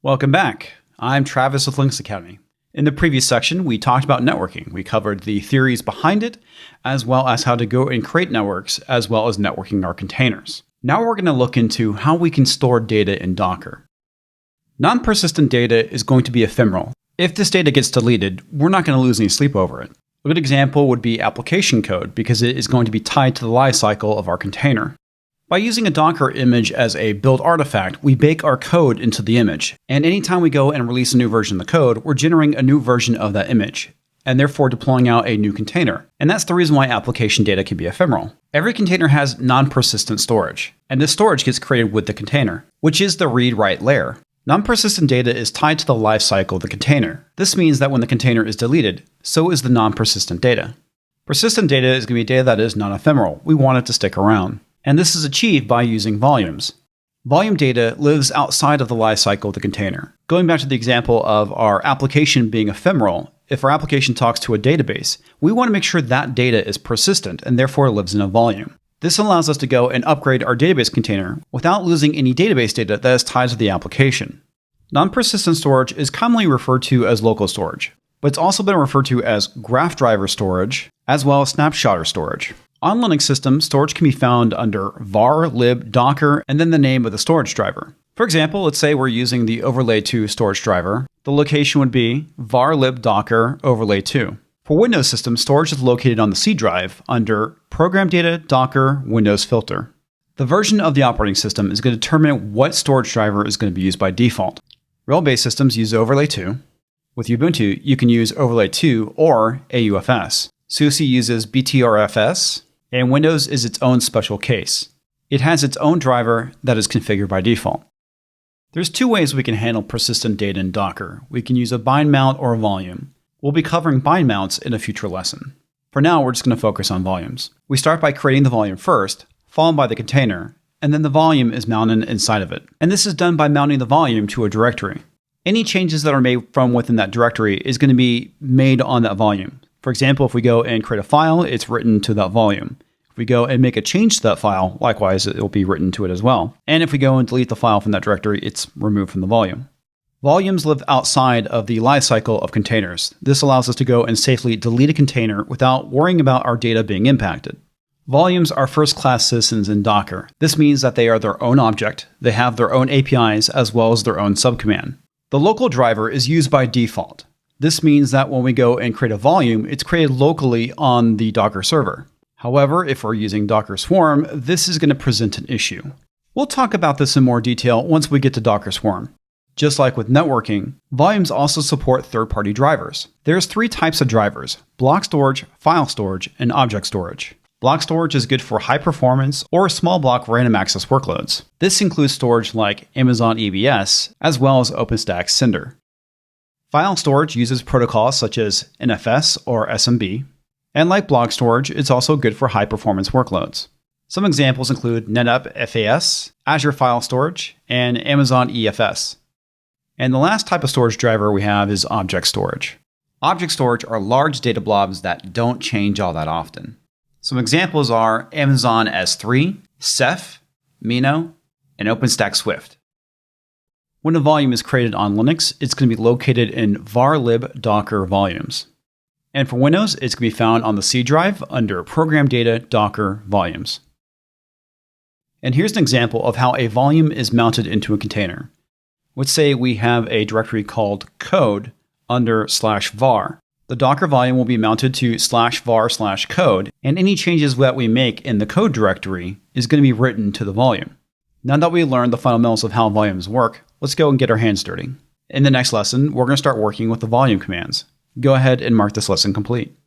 Welcome back. I'm Travis with Linux Academy. In the previous section, we talked about networking. We covered the theories behind it, as well as how to go and create networks, as well as networking our containers. Now we're going to look into how we can store data in Docker. Non-persistent data is going to be ephemeral. If this data gets deleted, we're not going to lose any sleep over it. A good example would be application code, because it is going to be tied to the lifecycle of our container. By using a Docker image as a build artifact, we bake our code into the image. And anytime we go and release a new version of the code, we're generating a new version of that image, and therefore deploying out a new container. And that's the reason why application data can be ephemeral. Every container has non-persistent storage, and this storage gets created with the container, which is the read-write layer. Non-persistent data is tied to the lifecycle of the container. This means that when the container is deleted, so is the non-persistent data. Persistent data is going to be data that is non-ephemeral. We want it to stick around. And this is achieved by using volumes. Volume data lives outside of the lifecycle of the container. Going back to the example of our application being ephemeral, if our application talks to a database, we want to make sure that data is persistent and therefore lives in a volume. This allows us to go and upgrade our database container without losing any database data that is tied to the application. Non-persistent storage is commonly referred to as local storage, but it's also been referred to as graph driver storage, as well as snapshotter storage. On Linux systems, storage can be found under var, lib, docker, and then the name of the storage driver. For example, let's say we're using the overlay 2 storage driver. The location would be var lib docker overlay 2. For Windows systems, storage is located on the C drive under program data docker Windows filter. The version of the operating system is going to determine what storage driver is going to be used by default. Rel-based systems use overlay 2. With Ubuntu, you can use overlay 2 or AUFS. SUSE uses BTRFS. And Windows is its own special case. It has its own driver that is configured by default. There's two ways we can handle persistent data in Docker. We can use a bind mount or a volume. We'll be covering bind mounts in a future lesson. For now, we're just going to focus on volumes. We start by creating the volume first, followed by the container, and then the volume is mounted inside of it. And this is done by mounting the volume to a directory. Any changes that are made from within that directory is going to be made on that volume. For example, if we go and create a file, it's written to that volume. If we go and make a change to that file, likewise, it will be written to it as well. And if we go and delete the file from that directory, it's removed from the volume. Volumes live outside of the lifecycle of containers. This allows us to go and safely delete a container without worrying about our data being impacted. Volumes are first-class citizens in Docker. This means that they are their own object. They have their own APIs as well as their own subcommand. The local driver is used by default. This means that when we go and create a volume, it's created locally on the Docker server. However, if we're using Docker Swarm, this is going to present an issue. We'll talk about this in more detail once we get to Docker Swarm. Just like with networking, volumes also support third-party drivers. There's three types of drivers: block storage, file storage, and object storage. Block storage is good for high performance or small block random access workloads. This includes storage like Amazon EBS, as well as OpenStack Cinder. File storage uses protocols such as NFS or SMB, and like block storage, it's also good for high-performance workloads. Some examples include NetApp FAS, Azure File Storage, and Amazon EFS. And the last type of storage driver we have is object storage. Object storage are large data blobs that don't change all that often. Some examples are Amazon S3, Ceph, Mino, and OpenStack Swift. When a volume is created on Linux, it's going to be located in var lib docker volumes. And for Windows, it's going to be found on the C drive under program data docker volumes. And here's an example of how a volume is mounted into a container. Let's say we have a directory called code under /var. The Docker volume will be mounted to /var/code, and any changes that we make in the code directory is going to be written to the volume. Now that we learned the fundamentals of how volumes work, let's go and get our hands dirty. In the next lesson, we're going to start working with the volume commands. Go ahead and mark this lesson complete.